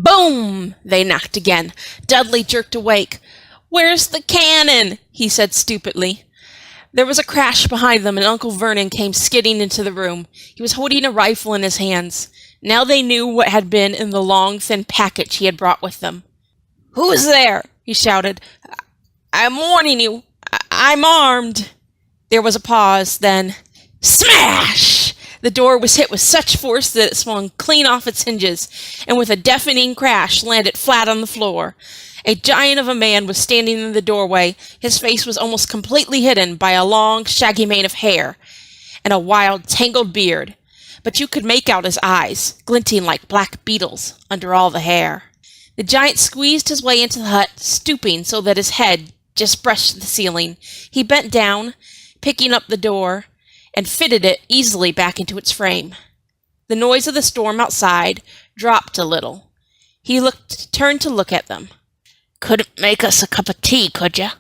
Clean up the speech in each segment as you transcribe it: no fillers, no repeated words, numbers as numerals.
Boom! They knocked again. Dudley jerked awake. "Where's the cannon?" he said stupidly. There was a crash behind them, and Uncle Vernon came skidding into the room. He was holding a rifle in his hands. Now they knew what had been in the long, thin package he had brought with them. "Who's there?" he shouted. "I'm warning you. I'm armed." There was a pause, then smash! The door was hit with such force that it swung clean off its hinges, and with a deafening crash landed flat on the floor. A giant of a man was standing in the doorway. His face was almost completely hidden by a long, shaggy mane of hair and a wild, tangled beard, but you could make out his eyes, glinting like black beetles under all the hair. The giant squeezed his way into the hut, stooping so that his head just brushed the ceiling. He bent down, picking up the door, and fitted it easily back into its frame. The noise of the storm outside dropped a little. He turned to look at them. "Couldn't make us a cup of tea, could ya?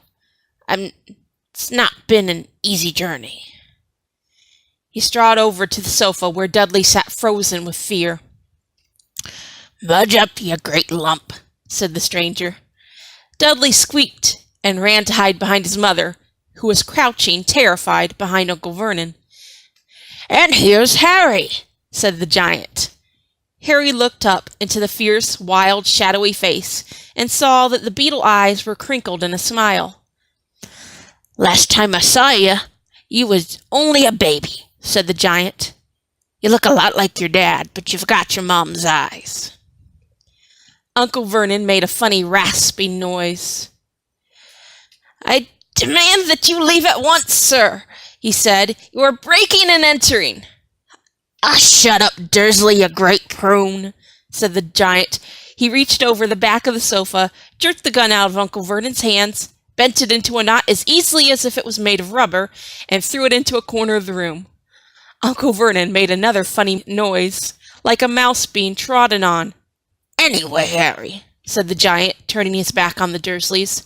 It's not been an easy journey." He strode over to the sofa where Dudley sat frozen with fear. "Budge up, you great lump," said the stranger. Dudley squeaked and ran to hide behind his mother, who was crouching, terrified, behind Uncle Vernon. "And here's Harry," said the giant. Harry looked up into the fierce, wild, shadowy face and saw that the beetle eyes were crinkled in a smile. "Last time I saw you was only a baby," said the giant. "You look a lot like your dad, but you've got your mom's eyes." Uncle Vernon made a funny rasping noise. "I demand that you leave at once, sir," he said. "You are breaking and entering." "Ah, shut up, Dursley, you great prune," said the giant. He reached over the back of the sofa, jerked the gun out of Uncle Vernon's hands, bent it into a knot as easily as if it was made of rubber, and threw it into a corner of the room. Uncle Vernon made another funny noise, like a mouse being trodden on. "Anyway, Harry," said the giant, turning his back on the Dursleys,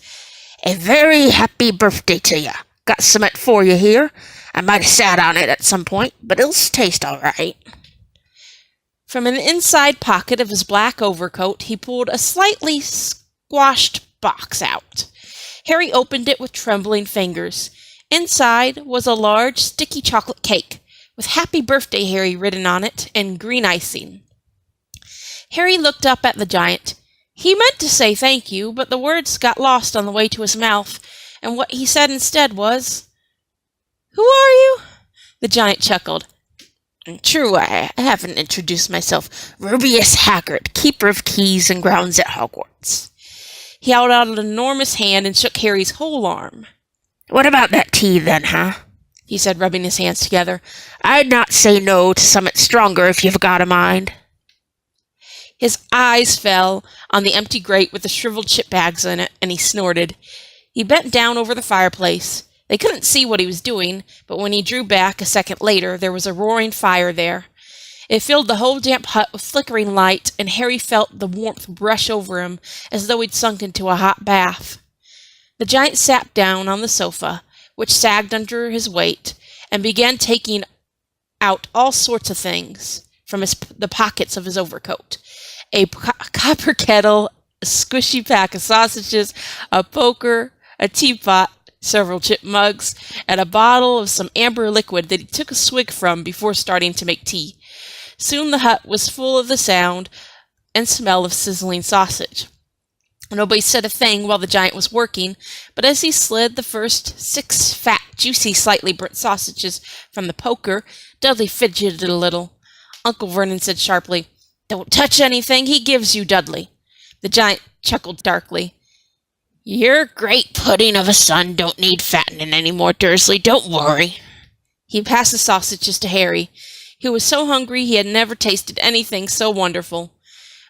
"a very happy birthday to you. Got something for you here. I might have sat on it at some point, but it'll taste all right." From an inside pocket of his black overcoat, he pulled a slightly squashed box out. Harry opened it with trembling fingers. Inside was a large, sticky chocolate cake, with "Happy Birthday, Harry" written on it in green icing. Harry looked up at the giant. He meant to say thank you, but the words got lost on the way to his mouth, and what he said instead was, "Who are you?" The giant chuckled. "True, I haven't introduced myself. Rubeus Hagrid, keeper of keys and grounds at Hogwarts." He held out an enormous hand and shook Harry's whole arm. "What about that tea, then, huh?" he said, rubbing his hands together. "I'd not say no to something stronger if you've got a mind." His eyes fell on the empty grate with the shriveled chip bags in it, and he snorted. He bent down over the fireplace. They couldn't see what he was doing, but when he drew back a second later, there was a roaring fire there. It filled the whole damp hut with flickering light, and Harry felt the warmth brush over him as though he'd sunk into a hot bath. The giant sat down on the sofa, which sagged under his weight, and began taking out all sorts of things from the pockets of his overcoat. A copper kettle, a squishy pack of sausages, a poker, a teapot, several chip mugs, and a bottle of some amber liquid that he took a swig from before starting to make tea. Soon the hut was full of the sound and smell of sizzling sausage. Nobody said a thing while the giant was working, but as he slid the first 6 fat, juicy, slightly burnt sausages from the poker, Dudley fidgeted a little. Uncle Vernon said sharply, "Don't touch anything he gives you, Dudley." The giant chuckled darkly. "Your great pudding of a son don't need fattening any more, Dursley. Don't worry." He passed the sausages to Harry. He was so hungry he had never tasted anything so wonderful.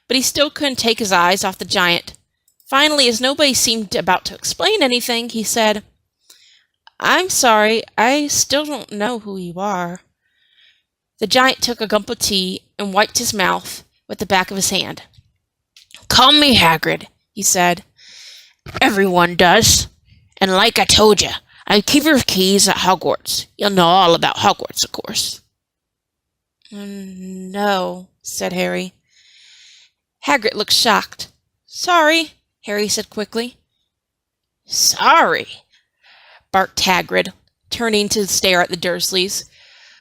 But he still couldn't take his eyes off the giant. Finally, as nobody seemed about to explain anything, he said, "I'm sorry, I still don't know who you are." The giant took a gulp of tea and wiped his mouth with the back of his hand. "Call me Hagrid," he said. "Everyone does. And like I told you, I'm keeper of keys at Hogwarts. You'll know all about Hogwarts, of course." "No," said Harry. Hagrid looked shocked. "Sorry," Harry said quickly. "Sorry?" barked Hagrid, turning to stare at the Dursleys,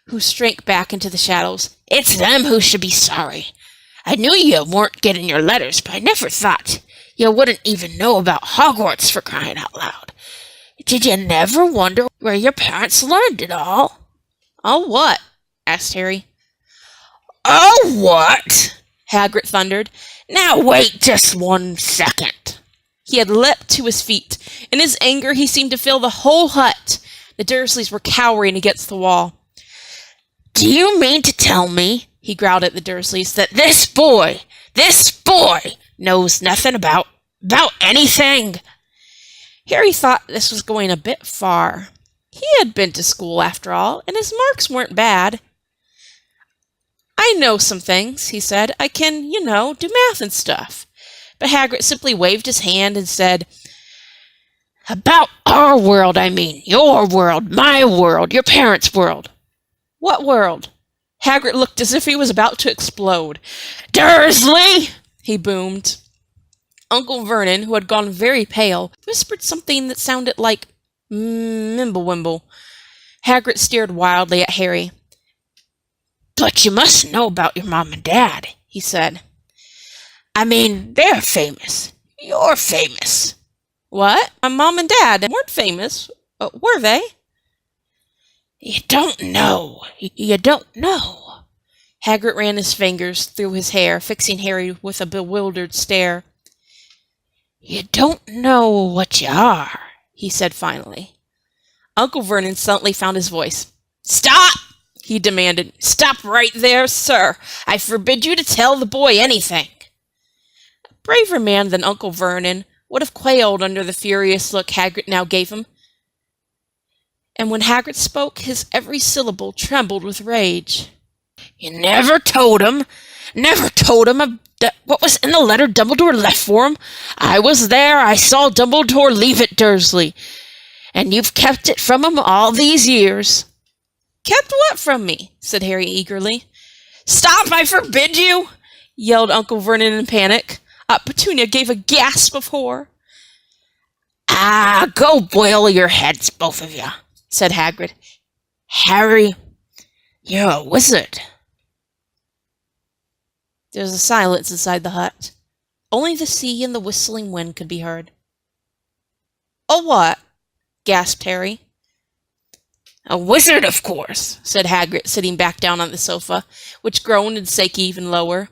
who shrank back into the shadows. "It's them who should be sorry. I knew you weren't getting your letters, but I never thought you wouldn't even know about Hogwarts, for crying out loud. Did you never wonder where your parents learned it all?" "All what?" asked Harry. "Oh, what?" Hagrid thundered. "Now wait just 1 second." He had leapt to his feet. In his anger, he seemed to fill the whole hut. The Dursleys were cowering against the wall. "Do you mean to tell me," he growled at the Dursleys, "that this boy knows nothing about anything?" Harry thought this was going a bit far. He had been to school, after all, and his marks weren't bad. "I know some things," he said. "I can, do math and stuff." But Hagrid simply waved his hand and said, "About our world, I mean. Your world, my world, your parents' world." "What world?" Hagrid looked as if he was about to explode. "Dursley!" he boomed. Uncle Vernon, who had gone very pale, whispered something that sounded like Mimblewimble. Hagrid stared wildly at Harry. "But you must know about your mom and dad," he said. "I mean, they're famous. You're famous." "What? My mom and dad weren't famous. Were they?" You don't know. Hagrid ran his fingers through his hair, fixing Harry with a bewildered stare. "You don't know what you are," he said finally. Uncle Vernon suddenly found his voice. "Stop!" he demanded. "Stop right there, sir. I forbid you to tell the boy anything." A braver man than Uncle Vernon would have quailed under the furious look Hagrid now gave him. And when Hagrid spoke, his every syllable trembled with rage. "You never told him what was in the letter Dumbledore left for him? I was there. I saw Dumbledore leave it, Dursley. And you've kept it from him all these years." "Kept what from me?" said Harry eagerly. "Stop, I forbid you!" yelled Uncle Vernon in panic. Petunia gave a gasp of horror. Go boil your heads, both of you," said Hagrid. "Harry, you're a wizard." There was a silence inside the hut. Only the sea and the whistling wind could be heard. "A what?" gasped Harry. "A wizard, of course," said Hagrid, sitting back down on the sofa, which groaned and sank even lower.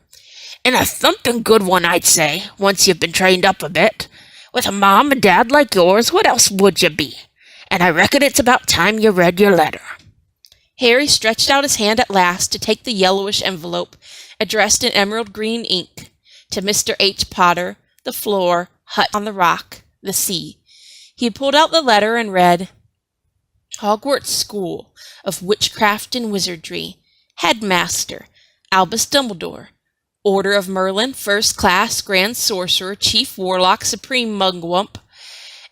"And a thumping good one, I'd say, once you've been trained up a bit. With a mom and dad like yours, what else would you be? And I reckon it's about time you read your letter." Harry stretched out his hand at last to take the yellowish envelope, addressed in emerald green ink, to Mr. H. Potter, the floor, hut on the rock, the sea. He pulled out the letter and read, "Hogwarts School of Witchcraft and Wizardry, Headmaster, Albus Dumbledore, Order of Merlin, First Class, Grand Sorcerer, Chief Warlock, Supreme Mugwump,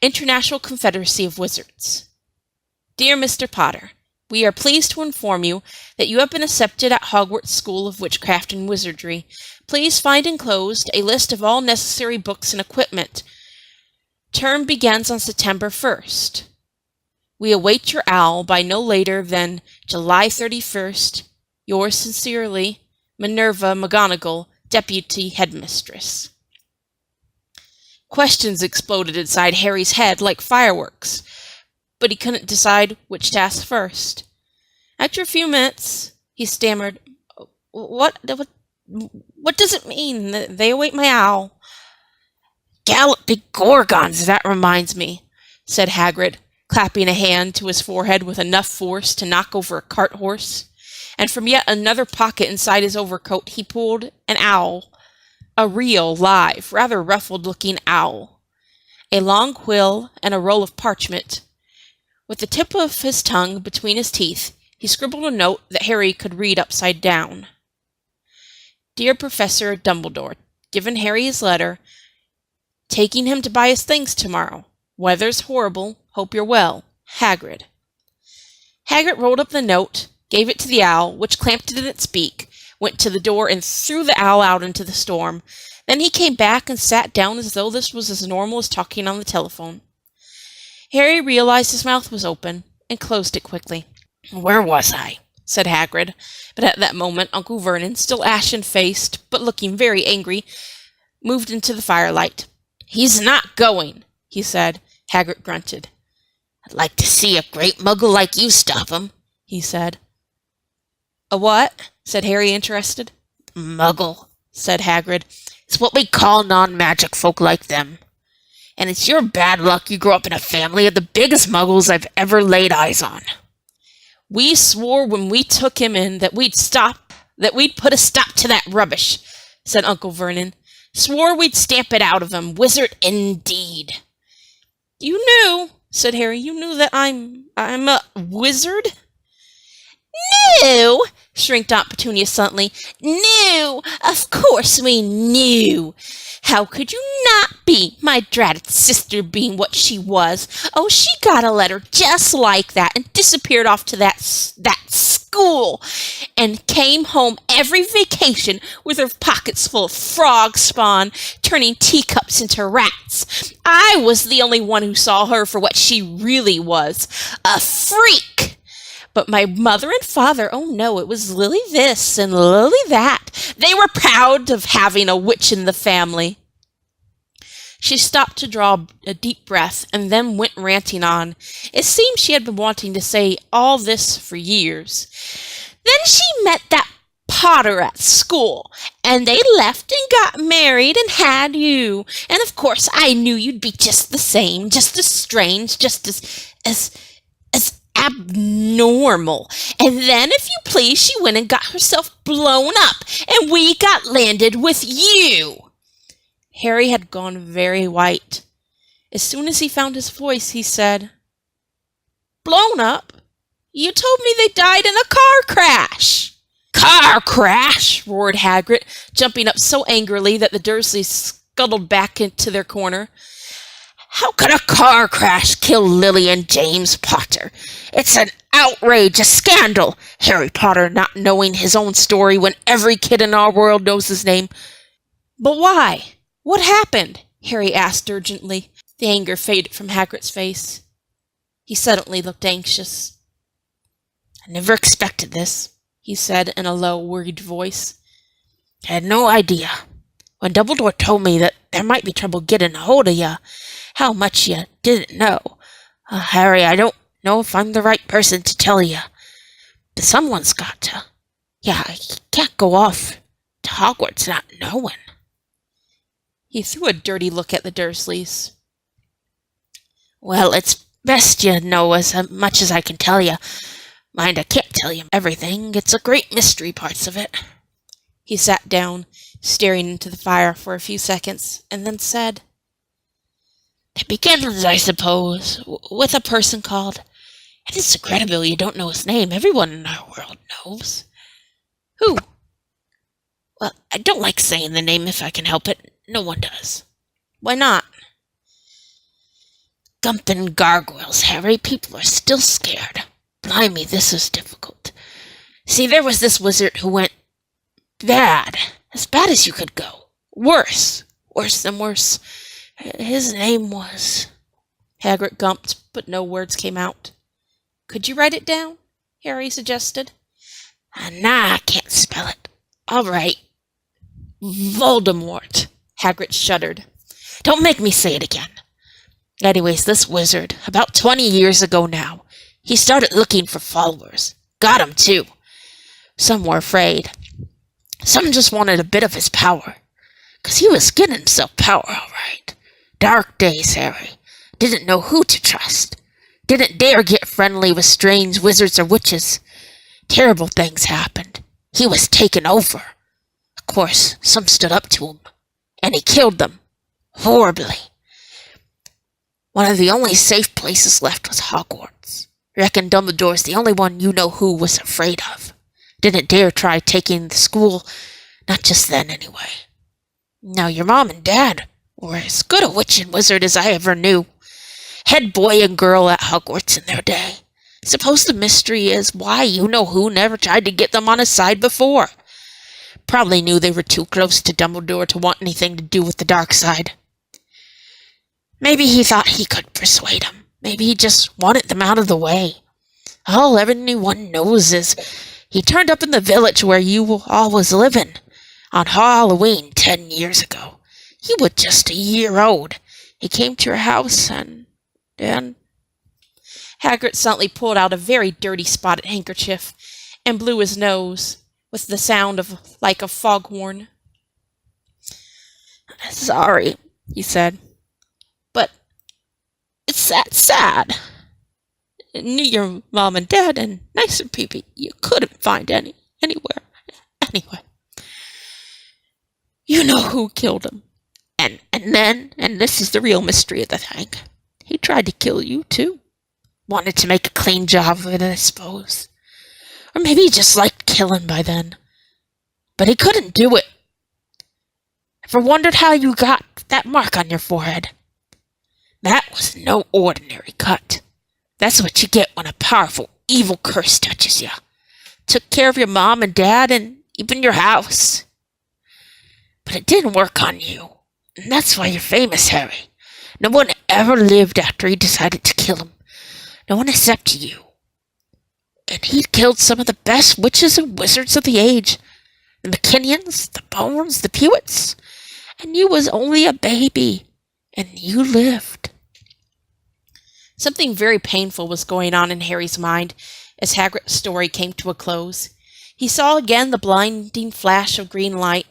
International Confederacy of Wizards. Dear Mr. Potter, we are pleased to inform you that you have been accepted at Hogwarts School of Witchcraft and Wizardry. Please find enclosed a list of all necessary books and equipment. Term begins on September 1st. We await your owl by no later than July 31st. Yours sincerely, Minerva McGonagall, Deputy Headmistress." Questions exploded inside Harry's head like fireworks, but he couldn't decide which to ask first. After a few minutes, he stammered, What does it mean? They await my owl." "Galloping Gorgons, that reminds me," said Hagrid, clapping a hand to his forehead with enough force to knock over a cart horse. And from yet another pocket inside his overcoat he pulled an owl, a real, live, rather ruffled-looking owl, a long quill, and a roll of parchment. With the tip of his tongue between his teeth, he scribbled a note that Harry could read upside down. "Dear Professor Dumbledore, given Harry his letter, taking him to buy his things tomorrow. Weather's horrible. Hope you're well. Hagrid." Hagrid rolled up the note, gave it to the owl, which clamped it in its beak, went to the door and threw the owl out into the storm. Then he came back and sat down as though this was as normal as talking on the telephone. Harry realized his mouth was open and closed it quickly. "Where was I?" said Hagrid. But at that moment, Uncle Vernon, still ashen-faced but looking very angry, moved into the firelight. "He's not going," he said. Hagrid grunted. "I'd like to see a great muggle like you stop him," he said. "A what?" said Harry, interested. "Muggle," said Hagrid. "It's what we call non-magic folk like them. And it's your bad luck you grew up in a family of the biggest muggles I've ever laid eyes on." "We swore when we took him in that we'd put a stop to that rubbish," said Uncle Vernon. "Swore we'd stamp it out of him. Wizard indeed." "You knew," said Harry. "You knew that I'm a wizard?" "No," shrieked Aunt Petunia suddenly. "No, of course we knew. How could you not be, my dratted sister being what she was? Oh, she got a letter just like that and disappeared off to that school and came home every vacation with her pockets full of frog spawn, turning teacups into rats. I was the only one who saw her for what she really was, a freak. But my mother and father, oh no, it was Lily this and Lily that. They were proud of having a witch in the family." She stopped to draw a deep breath and then went ranting on. It seemed she had been wanting to say all this for years. "Then she met that Potter at school, and they left and got married and had you. And of course I knew you'd be just the same, just as strange, just as abnormal. And then, if you please, she went and got herself blown up, and we got landed with you." Harry had gone very white. As soon as he found his voice, he said, "Blown up? You told me they died in a car crash." "Car crash!" roared Hagrid, jumping up so angrily that the Dursleys scuttled back into their corner. "How could a car crash kill Lily and James Potter? It's an outrage, a scandal. Harry Potter not knowing his own story when every kid in our world knows his name." "But why? What happened?" Harry asked urgently. The anger faded from Hagrid's face. He suddenly looked anxious. "I never expected this," he said in a low, worried voice. "I had no idea. When Dumbledore told me that there might be trouble getting a hold of you, how much you didn't know. Harry, I don't know if I'm the right person to tell you, but someone's got to. Yeah, you can't go off to Hogwarts not knowing." He threw a dirty look at the Dursleys. "Well, it's best you know as much as I can tell you. Mind, I can't tell you everything. It's a great mystery, parts of it." He sat down, staring into the fire for a few seconds, and then said, "It begins, I suppose, with a person called... It is incredible you don't know his name. Everyone in our world knows." "Who?" "Well, I don't like saying the name if I can help it. No one does." "Why not?" "Gumpin' gargoyles, Harry. People are still scared. Blimey, this is difficult. See, there was this wizard who went bad. As bad as you could go. Worse than worse. His name was..." Hagrid gumped, but no words came out. "Could you write it down?" Harry suggested. Nah, I can't spell it. All right. Voldemort." Hagrid shuddered. "Don't make me say it again. Anyways, this wizard, about 20 years ago now, he started looking for followers. Got 'em, too. Some were afraid. Some just wanted a bit of his power. 'Cause he was getting himself power, all right. Dark days, Harry. Didn't know who to trust. Didn't dare get friendly with strange wizards or witches. Terrible things happened. He was taken over. Of course, some stood up to him. And he killed them. Horribly. One of the only safe places left was Hogwarts. Reckon Dumbledore's the only one you know who was afraid of. Didn't dare try taking the school, not just then anyway. Now your mom and dad were as good a witch and wizard as I ever knew. Head boy and girl at Hogwarts in their day. Suppose the mystery is why you know who never tried to get them on his side before. probably knew they were too close to Dumbledore to want anything to do with the dark side. Maybe he thought he could persuade them. Maybe he just wanted them out of the way. All everyone knows is he turned up in the village where you all was living on Halloween 10 years ago. You were just a year old. He came to your house and Hagrid suddenly pulled out a very dirty spotted handkerchief and blew his nose with the sound of like a foghorn. Sorry, he said, but it's that sad. I knew your mom and dad and nicer people you couldn't find anywhere. Anyway, you know who killed him. And this is the real mystery of the thing. He tried to kill you too. Wanted to make a clean job of it, I suppose. Or maybe he just liked killing by then. But he couldn't do it. Ever wondered how you got that mark on your forehead? That was no ordinary cut. That's what you get when a powerful, evil curse touches you. Took care of your mom and dad and even your house. But it didn't work on you. And that's why you're famous, Harry. No one ever lived after he decided to kill him. No one except you. And he killed some of the best witches and wizards of the age. The McKinnons, the Bones, the Pewits. And you was only a baby. And you lived. Something very painful was going on in Harry's mind as Hagrid's story came to a close. He saw again the blinding flash of green light,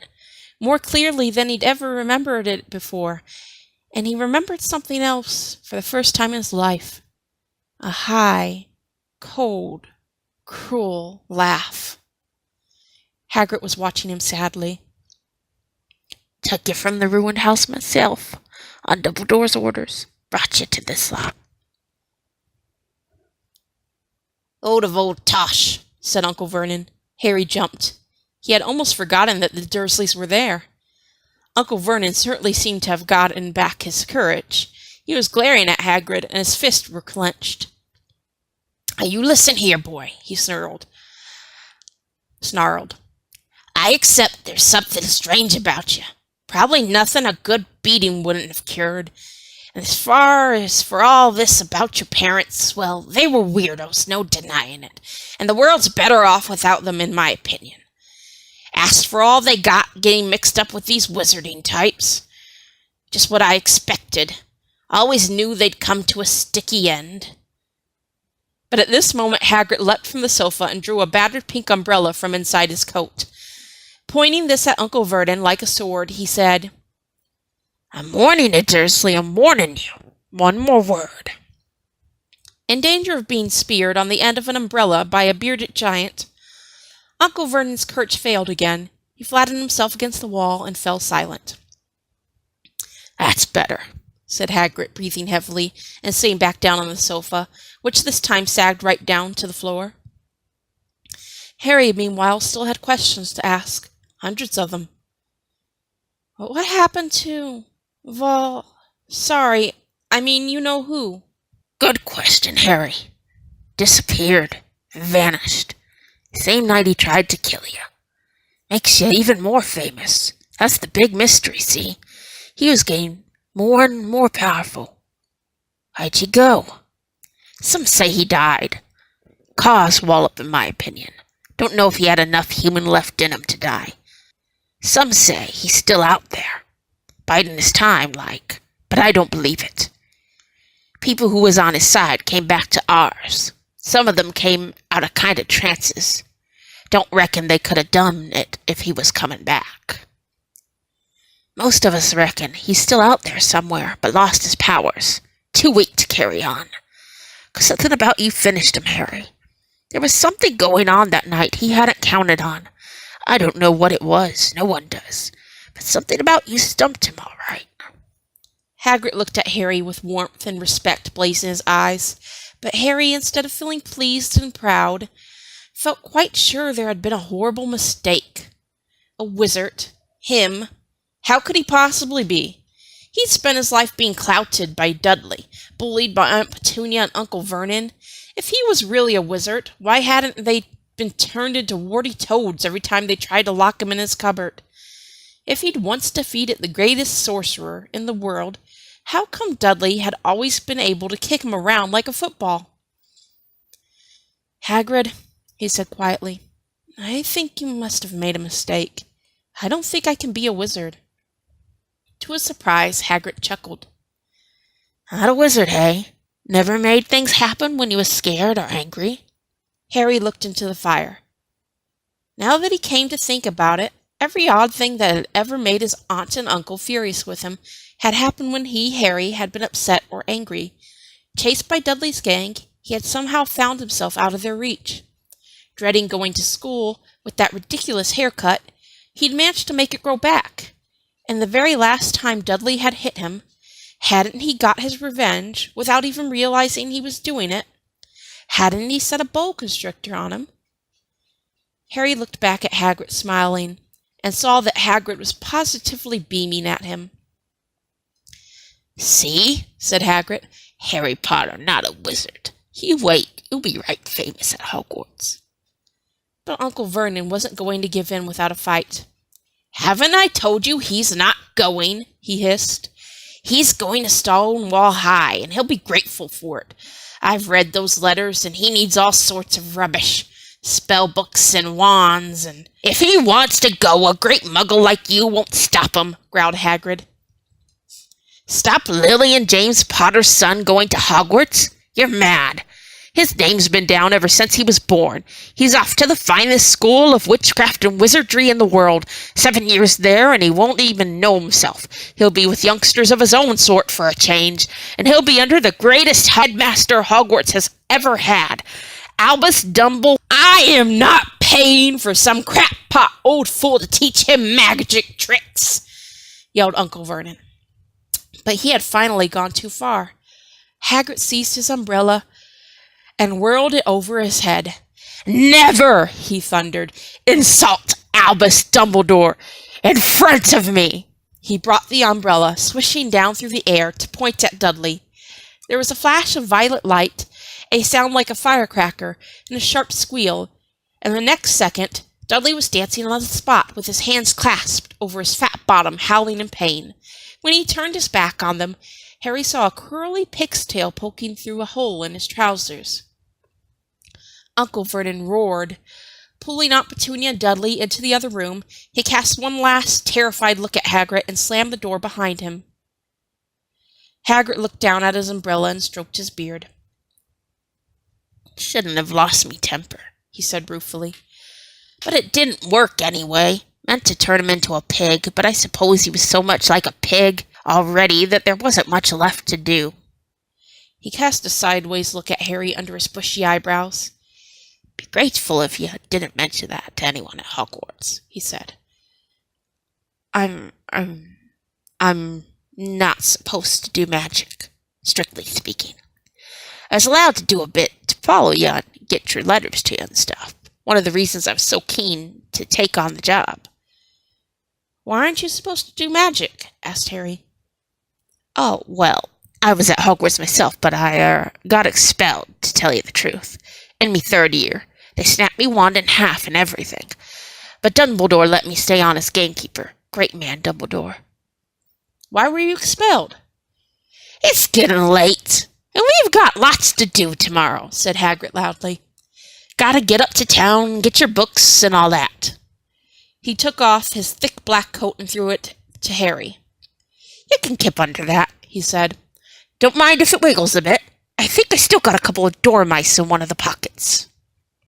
more clearly than he'd ever remembered it before, and he remembered something else for the first time in his life. A high, cold, cruel laugh. Hagrid was watching him sadly. Took you from the ruined house myself, on Dumbledore's orders. Brought you to this lot. "Ode of old Tosh," said Uncle Vernon. Harry jumped. He had almost forgotten that the Dursleys were there. Uncle Vernon certainly seemed to have gotten back his courage. He was glaring at Hagrid, and his fists were clenched. "You listen here, boy," he snarled. "I accept there's something strange about you. Probably nothing a good beating wouldn't have cured. And as far as for all this about your parents, well, they were weirdos, no denying it. And the world's better off without them, in my opinion. Asked for all they got, getting mixed up with these wizarding types. Just what I expected. Always knew they'd come to a sticky end." But at this moment Hagrid leapt from the sofa and drew a battered pink umbrella from inside his coat. Pointing this at Uncle Vernon like a sword, he said, "I'm warning you, Dursley, I'm warning you. One more word." In danger of being speared on the end of an umbrella by a bearded giant, Uncle Vernon's courage failed again. He flattened himself against the wall and fell silent. "That's better," said Hagrid, breathing heavily and sitting back down on the sofa, which this time sagged right down to the floor. Harry, meanwhile, still had questions to ask, hundreds of them. "What happened to sorry, I mean you know who?" "Good question, Harry. Disappeared. Vanished. Same night he tried to kill you. Makes you even more famous. That's the big mystery, see? He was getting more and more powerful. Why'd he go? Some say he died. Cause wallop, in my opinion. Don't know if he had enough human left in him to die. Some say he's still out there, biding his time, like, but I don't believe it. People who was on his side came back to ours. Some of them came out of kind of trances. Don't reckon they could have done it if he was coming back. Most of us reckon he's still out there somewhere, but lost his powers. Too weak to carry on. 'Cause something about you finished him, Harry. There was something going on that night he hadn't counted on. I don't know what it was, no one does. But something about you stumped him all right." Hagrid looked at Harry with warmth and respect blazing in his eyes, but Harry, instead of feeling pleased and proud, felt quite sure there had been a horrible mistake. A wizard. Him. How could he possibly be? He'd spent his life being clouted by Dudley, bullied by Aunt Petunia and Uncle Vernon. If he was really a wizard, why hadn't they been turned into warty toads every time they tried to lock him in his cupboard. If he'd once defeated the greatest sorcerer in the world, how come Dudley had always been able to kick him around like a football? "Hagrid," he said quietly, "I think you must have made a mistake. I don't think I can be a wizard." To his surprise, Hagrid chuckled. Not a wizard, hey? Never made things happen when you was scared or angry? Harry looked into the fire. Now that he came to think about it, every odd thing that had ever made his aunt and uncle furious with him had happened when he, Harry, had been upset or angry. Chased by Dudley's gang, he had somehow found himself out of their reach. Dreading going to school with that ridiculous haircut, he'd managed to make it grow back. And the very last time Dudley had hit him, hadn't he got his revenge without even realizing he was doing it? Hadn't he set a boa constrictor on him? Harry looked back at Hagrid smiling, and saw that Hagrid was positively beaming at him. "See," said Hagrid, "Harry Potter not a wizard. You wait, you'll be right famous at Hogwarts." But Uncle Vernon wasn't going to give in without a fight. "Haven't I told you he's not going?" he hissed. "He's going to Stonewall High, and he'll be grateful for it. I've read those letters, and he needs all sorts of rubbish. Spell books and wands, and if he wants to go, a great muggle like you won't stop him," growled Hagrid. "Stop Lily and James Potter's son going to Hogwarts? You're mad. His name's been down ever since he was born. He's off to the finest school of witchcraft and wizardry in the world. 7 years there, and he won't even know himself. He'll be with youngsters of his own sort for a change, and he'll be under the greatest headmaster Hogwarts has ever had, Albus Dumbledore. I am not paying for some crackpot old fool to teach him magic tricks," yelled Uncle Vernon. But he had finally gone too far. Hagrid seized his umbrella and whirled it over his head. "Never," he thundered, "insult Albus Dumbledore in front of me." He brought the umbrella swishing down through the air to point at Dudley. There was a flash of violet light, a sound like a firecracker, and a sharp squeal, and the next second Dudley was dancing on the spot with his hands clasped over his fat bottom, howling in pain. When he turned his back on them, Harry saw a curly pig's tail poking through a hole in his trousers. Uncle Vernon roared. Pulling Aunt Petunia and Dudley into the other room, he cast one last terrified look at Hagrid and slammed the door behind him. Hagrid looked down at his umbrella and stroked his beard. "Shouldn't have lost me temper," he said ruefully. "But it didn't work anyway. Meant to turn him into a pig, but I suppose he was so much like a pig already that there wasn't much left to do." He cast a sideways look at Harry under his bushy eyebrows. "Be grateful if you didn't mention that to anyone at Hogwarts," he said. I'm not supposed to do magic, strictly speaking. I was allowed to do a bit to follow you and get your letters to you and stuff. One of the reasons I was so keen to take on the job." "Why aren't you supposed to do magic?" asked Harry. "Oh, well, I was at Hogwarts myself, but I got expelled, to tell you the truth. In me 3rd year, they snapped me wand in half and everything. But Dumbledore let me stay on as gamekeeper. Great man, Dumbledore." "Why were you expelled?" "It's getting late, and we've got lots to do tomorrow," said Hagrid loudly. "Gotta get up to town and get your books and all that." He took off his thick black coat and threw it to Harry. "You can keep under that," he said. "Don't mind if it wiggles a bit. I think I still got a couple of dormice in one of the pockets."